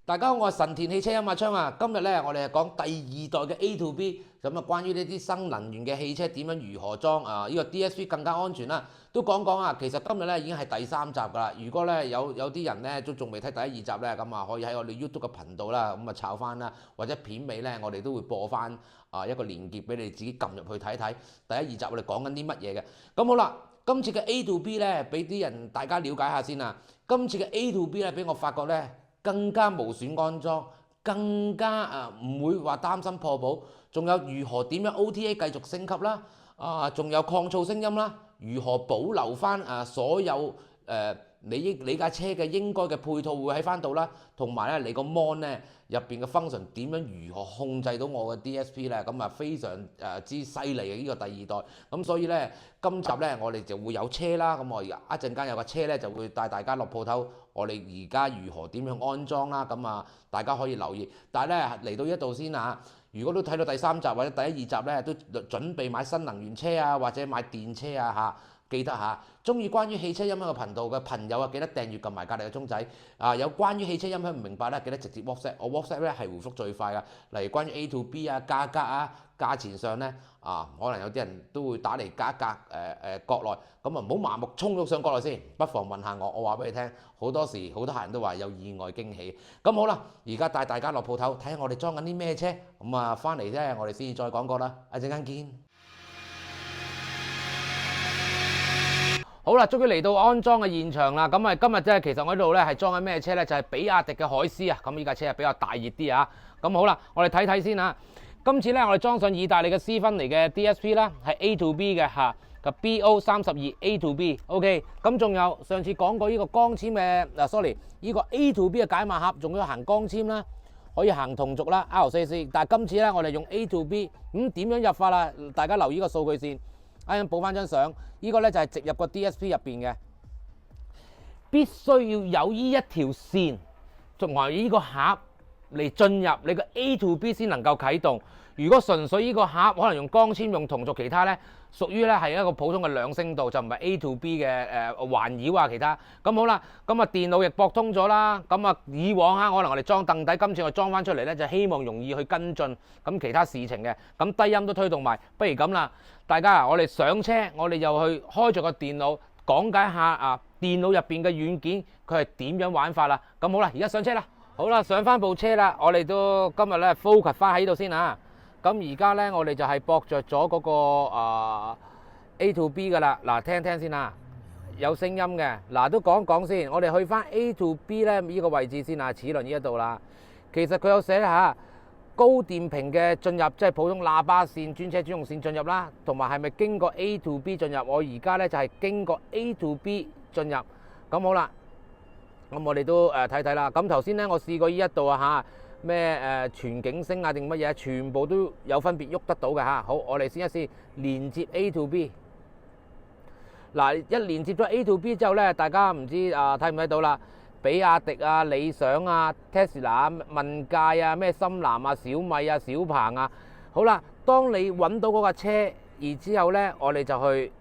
大家好，我係神田汽車音馬昌啊！今日咧，我哋係講第二代嘅 A to B， 咁啊，關於呢啲新能源嘅汽車點樣如何裝啊？呢個 DSP 更加安全啦，都講講啊。其實今日咧已經係第3集㗎啦。如果咧有啲人咧都仲未睇第1、2集咧，咁啊可以喺我哋 YouTube 嘅頻道啦，咁啊抄翻啦，或者片尾咧我哋都會播翻一個連結俾你自己撳入去睇睇。第1、2集我哋講緊啲乜嘢嘅？咁好啦，今次嘅 A to B 咧，俾啲人大家了解下先啊。今次嘅 A to B 咧，俾我發覺咧，更加無損安裝，更加唔會話擔心破保，仲有如何點樣 OTA 繼續升級啦，仲有抗噪聲音啦，如何保留翻所有你架車嘅應該嘅配套會喺翻度啦，同埋咧你個 mon 咧入邊嘅 function 點樣如何控制到我嘅 DSP 咧，咁啊非常之犀利嘅呢個第2代，咁所以咧今集咧我哋就會有車啦，咁我一陣間有個車咧就會帶大家落鋪頭，我哋而家如何點樣安裝啦，咁啊大家可以留意，但係咧嚟到呢度先啊，如果都睇到第3集或者第1、2集咧，都準備買新能源車啊或者買電車啊嚇。記得嚇，中意關於汽車音響嘅頻道嘅朋友啊，記得訂閱撳埋隔離嘅鐘仔。有關於汽車音響唔明白咧，記得直接 WhatsApp， 我 WhatsApp 咧係回覆最快㗎。例如關於 A to B 啊、價格啊、價錢上咧可能有啲人都會打嚟價格國內，咁啊唔好盲目衝咗上國內先，不妨問下我，我話俾你聽，好多時好多客人都話有意外驚喜。咁好啦，而家帶大家落鋪頭睇下我哋裝緊啲咩車，咁啊翻嚟咧我哋先至再講過啦，一陣間見。好啦，終於嚟到安裝嘅現場啦！咁啊，今日即係其實我呢度咧係裝緊咩車咧？就係比亞迪嘅海獅啊！咁呢架車係比較大熱啲啊！咁好啦，我哋睇睇先啊！今次咧我哋裝上意大利嘅斯芬尼嘅 DSP 啦，係 A to B 嘅嚇，個 BO32 A to B。OK， 咁仲有上次講過呢個光纖嘅，sorry， 呢個 A to B 嘅解碼盒，仲要行光纖啦，可以行同軸啦 R44。但係今次咧我哋用 A to B， 咁點樣入法啊？大家留意個數據先。啱啱補翻張相，呢個咧就係直入個 DSP 入邊嘅，必須要有呢一條線，同埋呢個盒嚟進入你個 A to B 先能夠啟動。如果純粹呢個盒可能用光纖用同軸其他咧，屬於咧係一個普通嘅2聲道，就唔係 A to B 嘅環繞啊其他。咁好啦，咁啊電腦亦駁通咗啦。咁啊以往可能我哋裝凳底，今次我裝翻出嚟咧就希望容易去跟進咁其他事情嘅。咁低音都推動埋，不如咁啦，大家我哋上車，我哋又去開咗個電腦講解下電腦入邊嘅軟件佢係點樣玩法啦。咁好啦，而家上車啦。好啦，上翻部車啦，我哋都今日咧 focus 翻喺度先啊。咁而家咧，我哋就係駁着咗嗰個A to B 噶啦。嗱，聽聽先啊，有聲音嘅。嗱，都講講先。我哋去翻 A to B 咧呢個位置先啊，齒輪呢一度啦。其實佢有寫下高電平嘅進入，即係普通喇叭線、專車專用線進入啦，同埋係咪經過 A to B 進入？我而家咧就係經過 A to B 進入。咁好啦，咁我哋都睇睇啦。咁頭先咧，我試過呢一度啊咩全景聲啊定乜嘢，全部都有分別喐得到嘅嚇。好，我哋先一試連接 A to B。嗱，一連接咗 A to B 之後咧，大家唔知睇唔睇到啦？比亞迪啊、理想啊、Tesla、問界啊、咩深藍啊、小米啊、小鵬啊。好啦，當你揾到嗰架車，而之後咧，我哋就去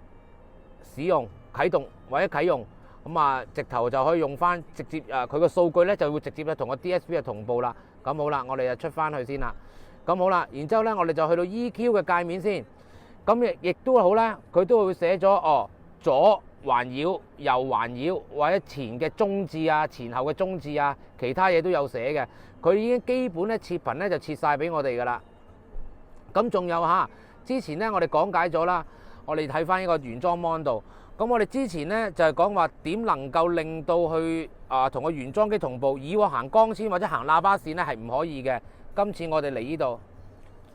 使用啟動或者啟用。咁直頭就可以用翻直接佢個數據咧就會直接同個 DSP 同步啦。咁好啦，我哋就出翻去先啦。咁好啦，然之後咧我哋就去到 EQ 嘅界面先。咁亦都好啦，佢都會寫咗左環繞、右環繞或者前嘅中置啊、前後嘅中置啊，其他嘢都有寫嘅。佢已經基本咧切頻咧就切晒俾我哋噶啦。咁仲有之前咧我哋講解咗啦，我哋睇翻呢個原裝 mon 度。咁我哋之前咧就係講話點能夠令到去同個原裝機同步，以往行光纖或者行喇叭線咧係唔可以嘅。今次我哋嚟呢度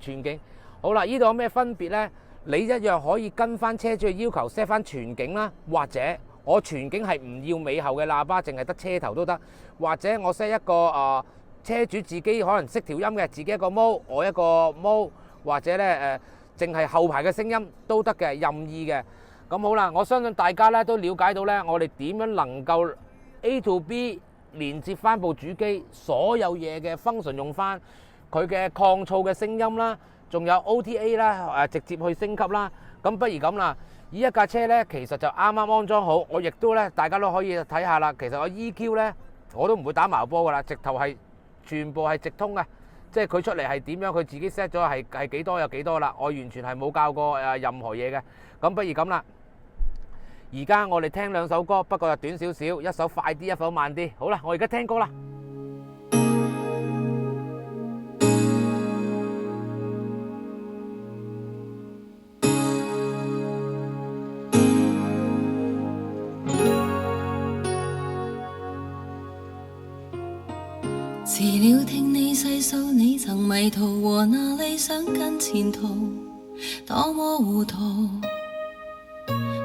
全景，好啦，呢度有咩分別咧？你一樣可以跟翻車主嘅要求 set 翻全景啦，或者我全景係唔要尾後嘅喇叭，淨係得車頭都得，或者我 set 一個車主自己可能識調音嘅，自己一個 mode， 我一個 mode， 或者咧淨係後排嘅聲音都得嘅，任意嘅。咁好啦，我相信大家咧都了解到咧，我哋點樣能夠 A to B 連接翻部主機，所有嘢嘅 function 用翻佢嘅抗噪嘅聲音啦，仲有 OTA 啦，直接去升級啦。咁不如咁啦，呢一架車咧其實就啱啱安裝好，我亦都咧大家都可以睇下啦。其實我 EQ 咧我都唔會打矛波噶啦，直頭係全部係直通嘅，即係佢出嚟係點樣，佢自己 set 咗係幾多有幾多啦。我完全係冇教過任何嘢嘅。咁不如咁啦，而家我哋聽兩首歌，不過就短少少，一首快啲，一首慢啲。好啦，我而家聽歌啦。遲了聽你細數你曾迷途和那理想跟前途多麼糊塗，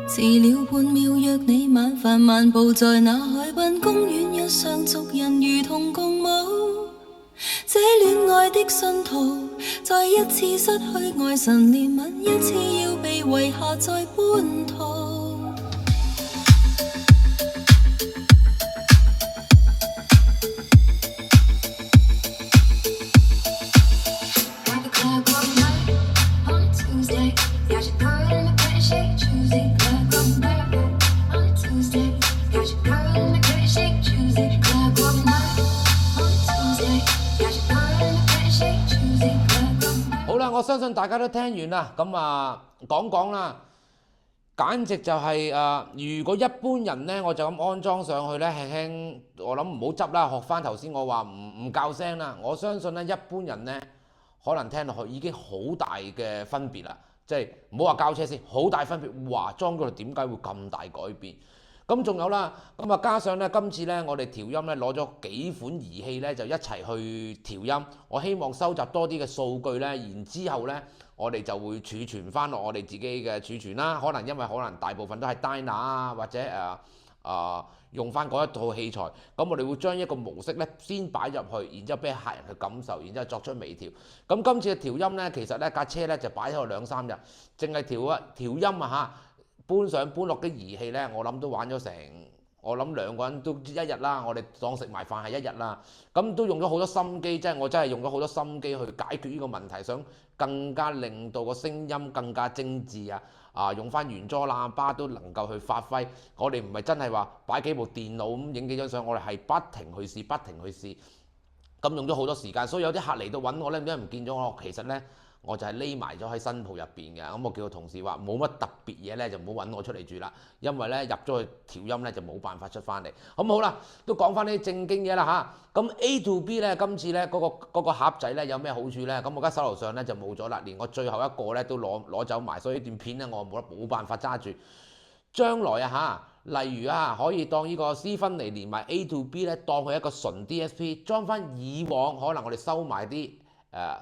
遲了半秒約你晚飯漫步在那海濱公園，一雙足印如同共舞。這戀愛的信徒再一次失去愛神憐憫，一次要被遺下在半途。我相信大家都聽完啦，咁講講啦，簡直就係如果一般人呢，我就咁安裝上去呢，輕輕我諗唔好執啦，學翻頭先我話唔校聲啦。我相信呢，一般人呢，可能聽落去已經好大嘅分別啦，即係唔好話校車先，好大分別。哇，裝嗰度點解會咁大改變？咁仲有啦，咁加上咧，今次咧我哋調音咧攞咗幾款儀器咧，就一齊去調音。我希望收集多啲嘅數據咧，然之後咧我哋就會儲存翻落我哋自己嘅儲存啦。可能因為大部分都係 Dyna 啊，或者用翻嗰一套器材，咁我哋會將一個模式咧先擺入去，然之後俾客人去感受，然之後作出微調。咁今次嘅調音咧，其實咧架車咧就擺喺度2-3日，淨係調音嚇。搬上搬落啲儀器呢，我諗都玩咗成，我諗2個人都1日啦。我哋當食埋飯係1日啦，咁都用咗好多心機，即係我真係用咗好多心機去解決呢個問題，想更加令到個聲音更加精緻用翻原裝喇叭都能夠去發揮。我哋唔係真係話擺幾部電腦咁影幾張相，我哋係不停去試，不停去試，咁用咗好多時間。所以有啲客嚟到揾我呢，點解唔見咗我？其實呢。我就係匿埋咗喺新鋪入邊嘅，咁我叫個同事話冇乜特別嘢咧，就唔好揾我出嚟住啦，因為咧入咗去調音咧就冇辦法出翻嚟。咁好啦，都講翻啲正經嘢啦嚇。咁 A to B 咧，今次咧嗰個盒仔咧有咩好處咧？咁我而家手頭上咧就冇咗啦，連我最後一個咧都攞走埋，所以呢段片咧我冇辦法揸住。將來例如可以當呢個斯芬尼連埋 A to B 咧，當佢一個純 DSP， 裝翻以往可能我哋收埋啲。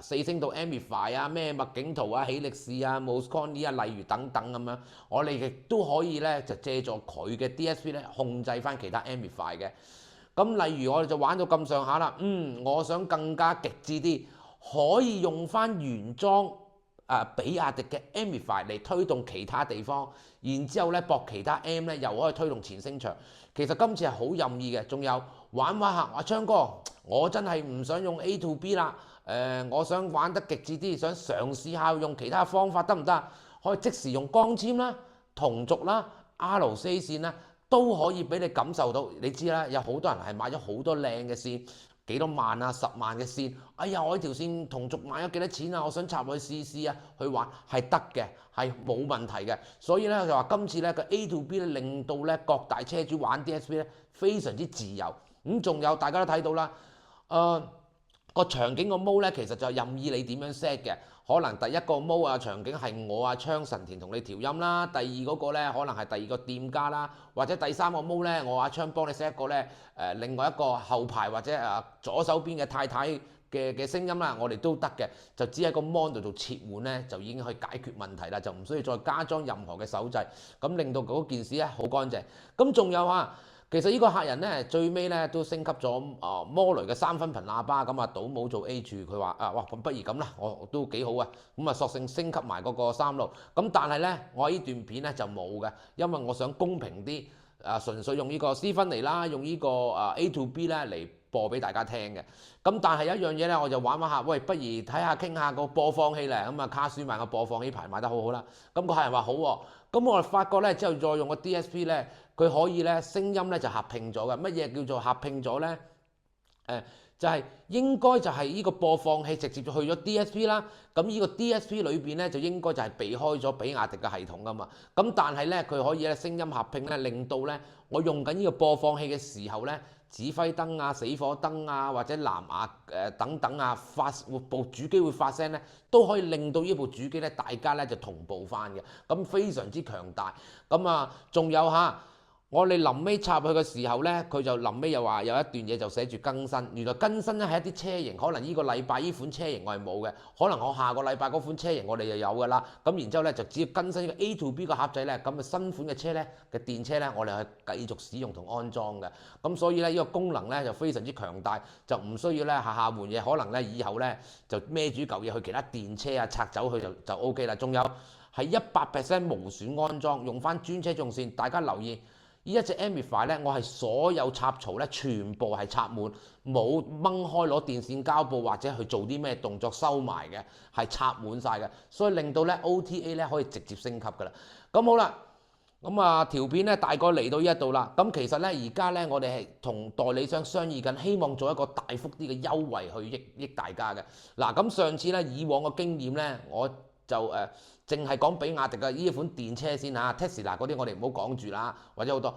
4聲道 Amplify 咩麥景圖喜力士Mosconi 例如等等咁樣，我哋亦都可以咧就借助佢嘅 DSP 咧控制翻其他 Amplify 嘅。咁例如我哋就玩到咁上下啦，我想更加極致啲，可以用翻原裝比亞迪嘅 Amplify 嚟推動其他地方，然之後咧駁其他 M 咧又可以推動前聲場。其實今次係好任意嘅，仲有玩下話昌哥，我真係唔想用 A to B 啦。我想玩得極致啲，想嘗試下用其他方法得唔得？可以即時用光纖啦、同軸啦、R4 線啦，都可以俾你感受到。你知啦，有好多人係買咗好多靚嘅線，幾多萬10萬嘅線。哎呀，我呢條線同軸買咗幾多錢啊？我想插去試試去玩係得嘅，係冇問題嘅。所以咧就話今次咧個 A to B 咧令到咧各大車主玩 DSP 咧非常之自由。仲有大家都睇到啦，個場景個毛咧，其實就任意你點樣 set 嘅。可能第一個毛場景係我昌神田同你調音啦，第二嗰個咧可能係第二個店家啦，或者第三個毛咧我昌幫你 set 一個咧另外一個後排或者左手邊嘅太太嘅聲音啦，我哋都得嘅，就只喺個 mon 度做切換咧，就已經可以解決問題啦，就唔需要再加裝任何嘅手掣，咁令到嗰件事咧好乾淨。咁仲有其實呢個客人咧最尾咧都升級咗摩雷嘅3分頻喇叭，咁倒模做 A 柱，佢話哇咁不如咁啦，我都幾好啊，咁索性升級埋嗰個3路，咁但係咧我呢段片咧就冇嘅，因為我想公平啲，純粹用呢個斯芬尼啦，用呢個A to B 咧嚟播俾大家聽嘅。咁但係有一樣嘢咧，我就玩下，喂，不如睇下傾下個播放器咧，咁卡舒曼個播放器牌賣得好好啦，咁個客人話好喎，咁我哋發覺咧之後再用個 DSP 咧。佢可以咧聲音咧就合併咗嘅，乜嘢叫做合併咗咧？就係應該就係呢個播放器直接就去咗 DSP 啦，咁呢個 DSP 裏邊咧就應該就係避開咗比亞迪嘅系統噶嘛，咁但係咧佢可以咧聲音合併咧，令到咧我用緊呢個播放器嘅時候咧，指揮燈啊、死火燈啊或者藍牙等等啊部主機會發聲咧，都可以令到呢部主機咧大家咧就同步翻嘅，咁非常之強大，咁啊仲有嚇。我哋臨尾插去嘅時候呢，佢就臨尾又話有一段嘢就寫住更新。原來更新咧係一啲車型，可能呢個禮拜呢款車型我係冇嘅，可能我下個禮拜嗰款車型我哋就有㗎啦。咁然之後呢，就只要更新呢個 A to B 個盒仔呢，咁啊新款嘅車呢嘅電車呢，我哋係繼續使用同安裝嘅。咁所以呢，呢個功能呢就非常之強大，就唔需要呢下下換嘢，可能呢以後呢就孭住嚿嘢去其他電車啊拆走佢就 OK 啦。仲有係100% 無損安裝，用翻專車縱線，大家留意。呢一隻 Amplify 咧，我係所有插槽咧全部係插滿，冇掹開攞電線膠布或者去做啲咩動作收埋嘅，係插滿晒嘅，所以令到咧 OTA 咧可以直接升級㗎啦。咁好啦，咁啊條片咧大概嚟到呢一度啦。咁其實咧而家咧我哋係同代理商商議緊，希望做一個大幅啲嘅優惠去益大家嘅。嗱，咁上次咧以往嘅經驗咧，我就淨係講比亞迪嘅呢一款電車先嚇 ，Tesla 嗰啲我哋唔好講住啦，或者好多。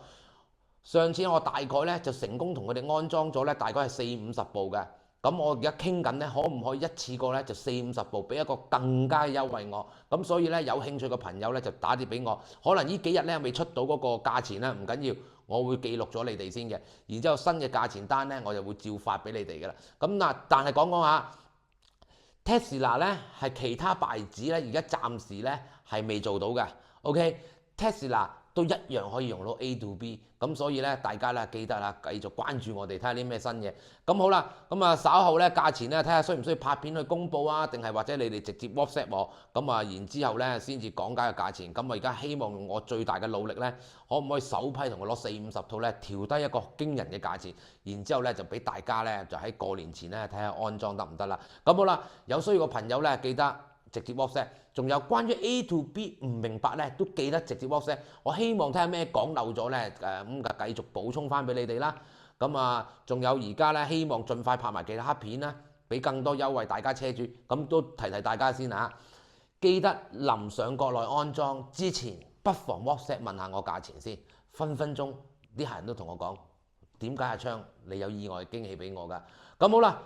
上次我大概咧就成功同佢哋安裝咗咧，大概係40-50部嘅。咁我而家傾緊咧，可唔可以一次過咧就40-50部，俾一個更加優惠我？咁所以咧有興趣嘅朋友咧就打啲俾我。可能呢幾日咧未出到嗰個價錢咧，唔緊要，我會記錄咗你哋先嘅。然之後新嘅價錢單咧，我就會照發俾你哋㗎啦。咁嗱，但係講下。Tesla 咧係其他牌子咧，而家暫時咧係未做到嘅。OK，Tesla 都一樣可以用到 A to B， 咁所以咧大家咧記得啦，繼續關注我哋睇下啲咩新嘢。咁好啦，咁啊稍後咧價錢咧睇下需唔需要拍片去公佈啊，定係或者你哋直接 WhatsApp 我，咁啊然之後咧先至講解個價錢。咁我而家希望用我最大嘅努力咧，可唔可以首批同我攞40-50套咧調低一個驚人嘅價錢，然之後咧就俾大家咧就喺過年前咧睇下安裝得唔得啦。咁好啦，有需要嘅朋友咧記得直接 WhatsApp， 仲有關於 A to B 唔明白咧，都記得直接 WhatsApp。我希望睇下咩講漏咗咧，咁繼續補充翻俾你哋啦。咁啊，仲有而家咧，希望盡快拍埋其他片啦，俾更多優惠大家車主。咁都提提大家先嚇，記得臨上國內安裝之前，不妨 WhatsApp 問下我價錢先。分分鐘啲客人都同我講，點解阿昌你有意外驚喜俾我㗎？咁好啦，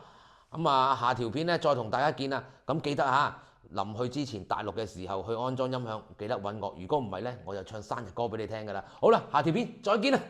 咁啊下條片咧再同大家見啦。咁記得嚇。臨去之前，大陸嘅時候去安裝音響，記得揾我。如果唔係呢，我就唱生日歌俾你聽㗎啦。好啦，下條片再見啦。